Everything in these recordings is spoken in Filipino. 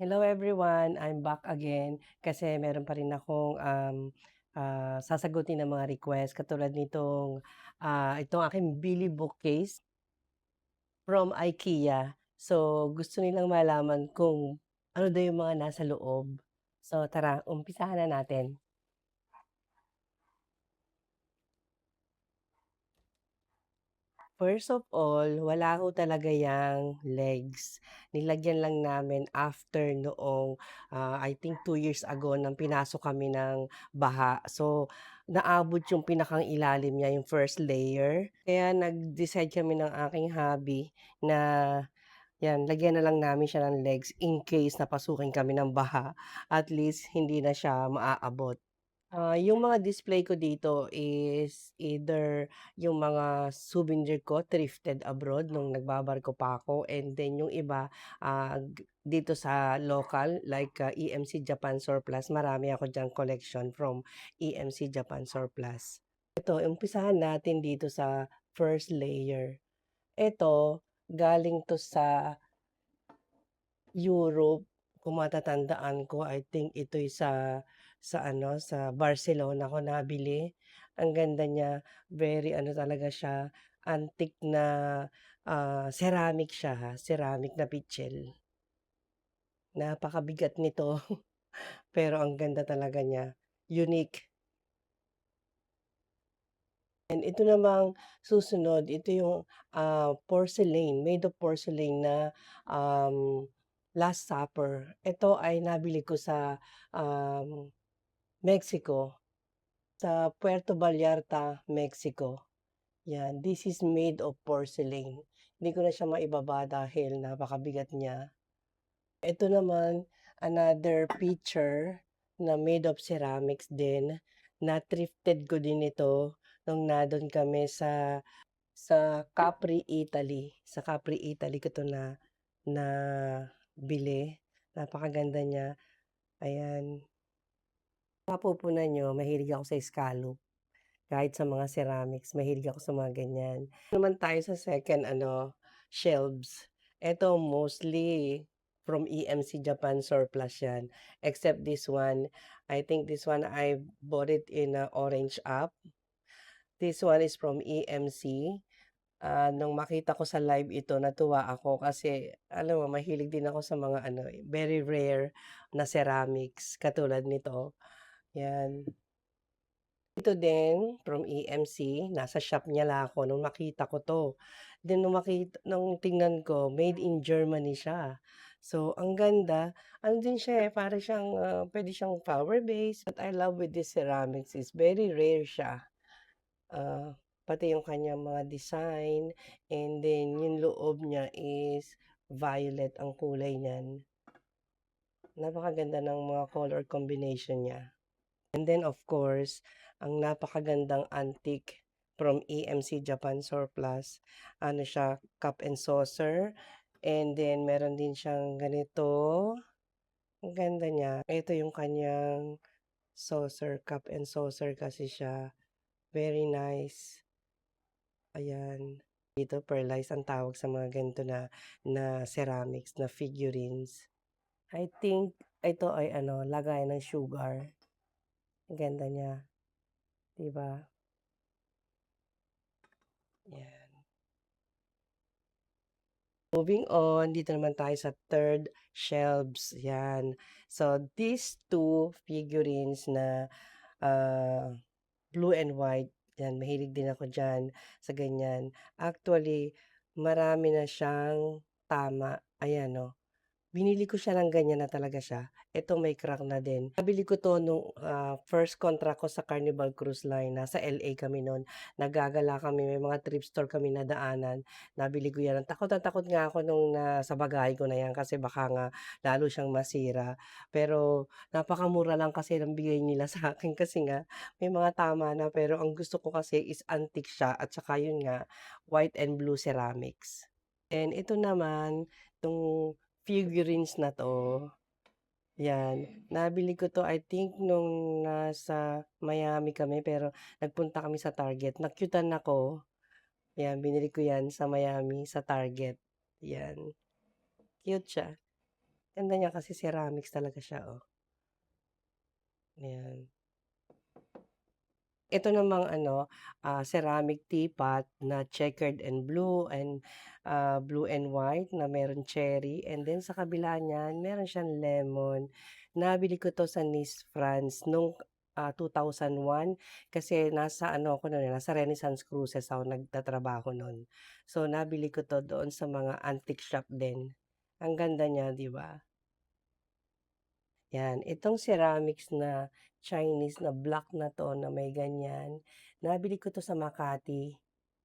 Hello everyone, I'm back again kasi meron pa rin akong sasagutin ng mga request katulad nitong itong aking Billy bookcase from IKEA. So gusto nilang malaman kung ano daw yung mga nasa loob. So tara, umpisahan na natin. First of all, wala ho talaga yang legs. Nilagyan lang namin after noong, I think 2 years ago nang pinasok kami ng baha. So, naabot yung pinakang ilalim niya, yung first layer. Kaya nag-decide kami ng aking hubby na 'yan, lagyan na lang namin siya ng legs in case na pasukin kami ng baha, at least hindi na siya maaabot. Yung mga display ko dito is either yung mga souvenir ko thrifted abroad nung nagbabarko pa ako, and then yung iba, dito sa local like, EMC Japan Surplus, marami ako diyang collection from EMC Japan Surplus. Ito, umpisahan natin dito sa first layer. Ito, galing 'to sa Europe. Kung matatandaan ko, I think ito'y sa ano, sa Barcelona ko nabili. Ang ganda niya, very ano talaga siya, antique na, ceramic siya ha, ceramic na pitchel. Napakabigat nito, pero ang ganda talaga niya, unique. And ito namang susunod, ito yung, porcelain, made of porcelain na, Last Supper. Ito ay nabili ko sa, Mexico, sa Puerto Vallarta, Mexico. Yan, this is made of porcelain. Hindi ko na siya maibaba dahil napakabigat niya. Ito naman, another picture na made of ceramics din. Na-thrifted ko din ito nung nandun kami sa Capri, Italy. Sa Capri, Italy ko 'to nabili. Napakaganda niya, ayan. Mapupunan niyo mahilig ako sa scallop, kahit sa mga ceramics mahilig ako sa mga ganyan. Naman tayo sa second ano, shelves. Eto mostly from EMC Japan Surplus 'yan, except this one. I think this one I bought it in a orange app. This one is from EMC. Nung makita ko sa live ito natuwa ako kasi alam mo mahilig din ako sa mga ano, very rare na ceramics katulad nito, 'yan. Ito din from EMC, nasa shop niya lang ako nung makita ko 'to. Then nung tingnan ko, made in Germany siya. So ang ganda, ano din siya, para siyang, puwede siyang flower base. What I love with this ceramics is very rare siya. Pati yung kanyang mga design, and then yung loob niya is violet ang kulay niyan. Napakaganda ng mga color combination niya. And then of course, ang napakagandang antique from EMC Japan Surplus, ano siya, cup and saucer, and then meron din siyang ganito, ang ganda niya. Ito yung kanyang saucer, cup and saucer kasi siya, very nice. Ayan. Dito perlite ang tawag sa mga ganito na ceramics, na figurines. I think ito ay ano, lagayan ng sugar. Ang ganda niya, 'di ba? Yan. Moving on, dito naman tayo sa third shelves, yan. So, these two figurines na, blue and white, yan, mahilig din ako diyan sa ganyan. Actually, marami na siyang tama, ayan, oh. Binili ko siya ng ganyan na talaga siya. Ito may crack na din. Nabili ko 'to nung, first contract ko sa Carnival Cruise Line. Nasa LA kami nun. Naggagala kami, may mga thrift store kami nadaanan. Nabili ko 'yan. Takot na takot nga ako nung nasa bagahe ko na 'yan kasi baka nga lalo siyang masira. Pero napakamura lang kasi ng bigay nila sa akin kasi nga may mga tama na, pero ang gusto ko kasi is antique siya at saka yun nga, white and blue ceramics. And ito naman, 'tong figurines na 'to, 'yan, nabili ko 'to I think nung nasa Miami kami, pero nagpunta kami sa Target, na-cute'an ako, 'yan, binili ko 'yan sa Miami sa Target, 'yan, cute siya. Ganda niya kasi ceramics talaga siya, oh, ayan. Ito namang ano, ceramic teapot na checkered and blue and white na meron cherry and then sa kabila niyan meron siyang lemon. Nabili ko 'to sa Nice, France nung, 2001 kasi nasa ano ako nun, nasa Renaissance Cruises ako nagtatrabaho nun. So, nabili ko 'to doon sa mga antique shop din. Ang ganda niya, 'di ba? 'Yan, itong ceramics na Chinese na black na 'to na may ganyan, nabili ko 'to sa Makati,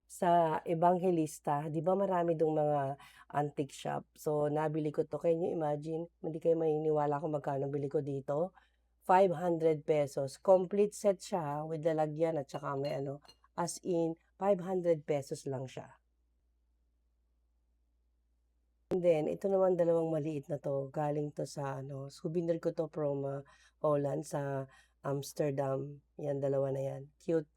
sa Evangelista. 'Di ba marami dong mga antique shop. So, nabili ko 'to. Can you imagine? Hindi kayo maniniwala kung magkano bili ko dito, ₱500. Complete set siya with lalagyan at saka may ano, as in ₱500 lang siya. And then ito naman dalawang maliit na 'to, galing 'to sa ano, souvenir ko 'to from, Holland sa Amsterdam, 'yan dalawa na 'yan, cute.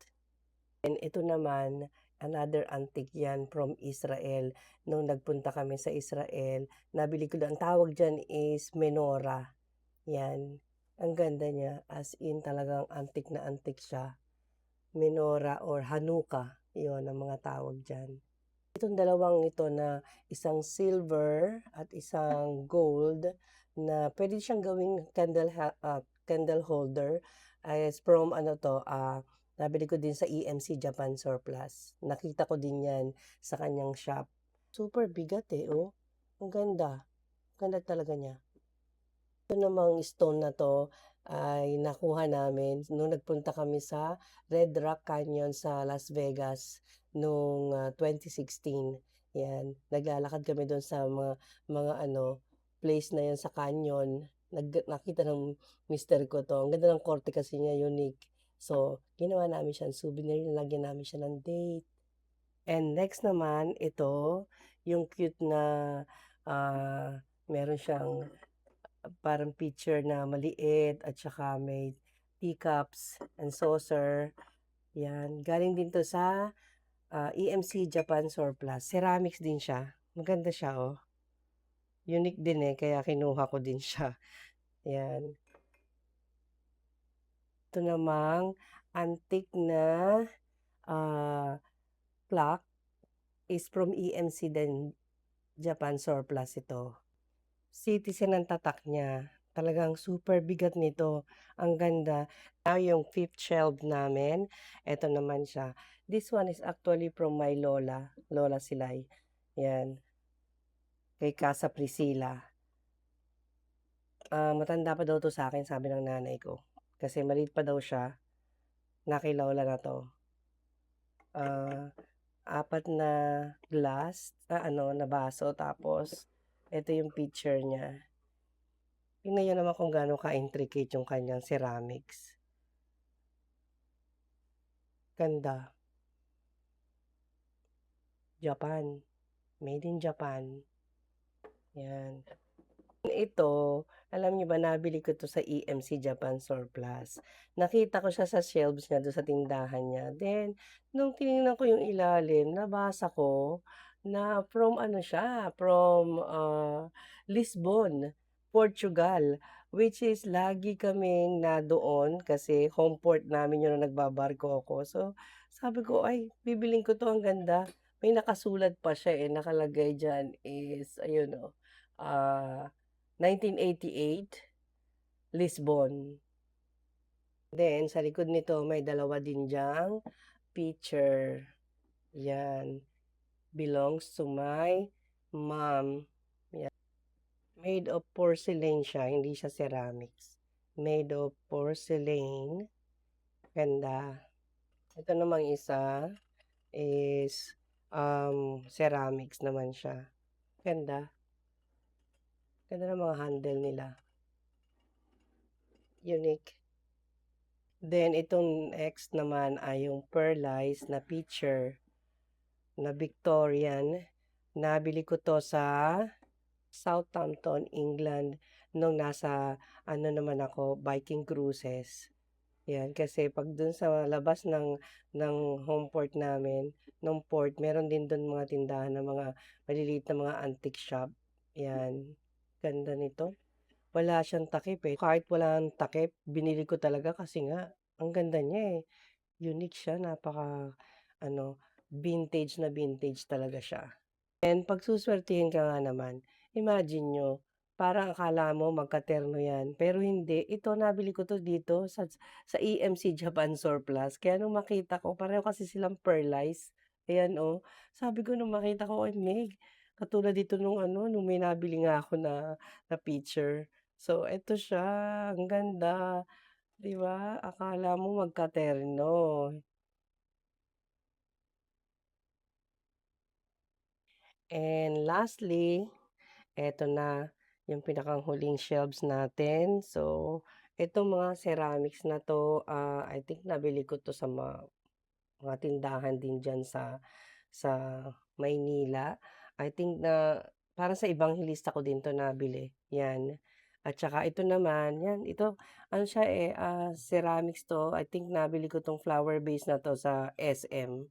And ito naman, another antique 'yan from Israel. Nung nagpunta kami sa Israel, nabili ko ang tawag diyan is menorah, 'yan. Ang ganda niya, as in talagang antique na antique siya. Menorah or Hanukkah, 'yun ang mga tawag diyan. Itong dalawang ito na isang silver at isang gold na puwede siyang gawing candle holder is from ano 'to, nabili ko din sa EMC Japan Surplus. Nakita ko din 'yan sa kaniyang shop. Super bigat, eh, oh. Ang ganda, ganda talaga niya. Ito namang stone na 'to ay nakuha namin nung nagpunta kami sa Red Rock Canyon sa Las Vegas nung, 2016. 'Yan, naglalakad kami dun sa mga ano, place na 'yan sa canyon. Nakita ng mister ko 'to, ang ganda ng korte kasi niya, unique. So, ginawa namin siyang souvenir, nilagyan namin siya ng date. And next naman ito, yung cute na, meron siyang parang pitcher na maliit at saka may teacups and saucer, 'yan. Galing din 'to sa, EMC Japan Surplus. Ceramics din siya, maganda siya, oh. Unique din, eh, kaya kinuha ko din siya, 'yan. Ito namang antique na, ah, clock is from EMC din, Japan Surplus ito. Citizen ang tatak niya. Talagang super bigat nito, ang ganda. Now yung fifth shelf namin, eto naman siya. This one is actually from my lola, Lola Silay, 'yan, kay Casa Priscilla. Matanda pa daw 'to sa'kin sabi ng nanay ko, kasi maliit pa daw siya na kay lola na 'to. Ah, 4 na glass, ano na baso tapos eto yung picture niya. Tingnan niyo naman kung gaano ka-intricate yung kanyang ceramics. Ganda. Japan, made in Japan, 'yan. Ito, alam niyo ba nabili ko 'to sa EMC Japan Surplus. Nakita ko siya sa shelves niya do'n sa tindahan niya. Then nung tiningnan ko yung ilalim, nabasa ko na from ano siya, from, Lisbon, Portugal. Which is lagi kaming doon kasi home port namin 'yun nung nagbabarko ako. So, sabi ko, "Ay, bibilhin ko 'to, ang ganda." May nakasulat pa siya, eh, nakalagay diyan is ayun, oh, ah 1988, Lisbon. Then sa likod nito may dalawa din diyang picture, 'yan. Belongs to my mom, 'yan. Made of porcelain siya, hindi siya ceramics. Made of porcelain, ganda. Ito namang isa is, ceramics naman siya, ganda. Ganda ng mga handle nila, unique. Then itong next naman ay yung pearlized na pitcher na Victorian. Nabili ko 'to sa Southampton, England nung nasa ano naman ako, Viking Cruises. 'Yan, kasi 'pag dun sa labas ng home port namin, nung port, meron din dun mga tindahan ng mga maliliit na mga antique shop, 'yan. Ganda nito. Wala siyang takip, eh. Kahit walang takip, binili ko talaga kasi nga ang ganda niya, eh. Unique siya, napaka-ano, vintage na vintage talaga siya. And 'pag suswertehin ka nga naman, imagine niyo, parang akala mo magkaterno 'yan, pero hindi. Ito nabili ko 'to dito sa EMC Japan Surplus. Kaya nung makita ko pareho kasi silang pearlize, ayan, oh. Sabi ko nung makita ko, "Ay Meg, katulad dito nung ano, nung may nabili nga ako na na picture." So eto siya, ang ganda, 'di ba? Akala mo magkaterno. And lastly, eto na, yung pinakanghuling shelves natin. So, itong mga ceramics na 'to, I think nabili ko 'to sa mga tindahan din diyan sa Maynila. I think na para sa ebanghelista ko din 'to nabili, 'yan. At saka ito naman, 'yan, ito ano siya, eh, ceramics 'to. I think nabili ko 'tong flower vase na 'to sa SM.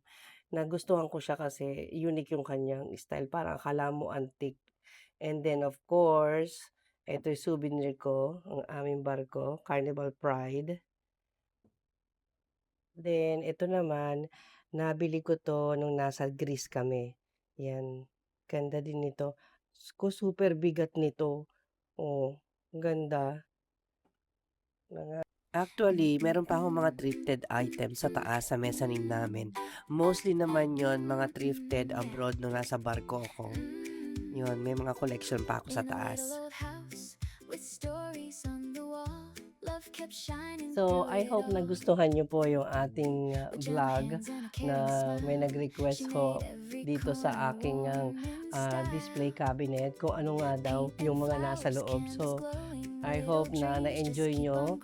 Nagustuhan ko siya kasi unique yung kanyang style, parang akala mo antique. And then of course, eto yung souvenir ko, ang aming barko, Carnival Pride. Then ito naman, nabili ko 'to nung nasa Greece kami, 'yan. Ganda din nito. Super bigat nito, oh, ang ganda. Actually, meron pa akong mga thrifted items sa taas sa mezzanine namin. Mostly naman yon mga thrifted abroad nung nasa barko ako. Yun, may mga collection pa ako sa taas. So, I hope nagustuhan niyo po yung ating vlog na may nag-request ho dito sa aking display cabinet kung ano nga daw yung mga nasa loob. So, I hope na na-enjoy nyo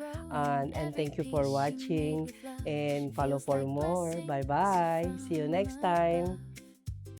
and thank you for watching and follow for more. Bye-bye! See you next time!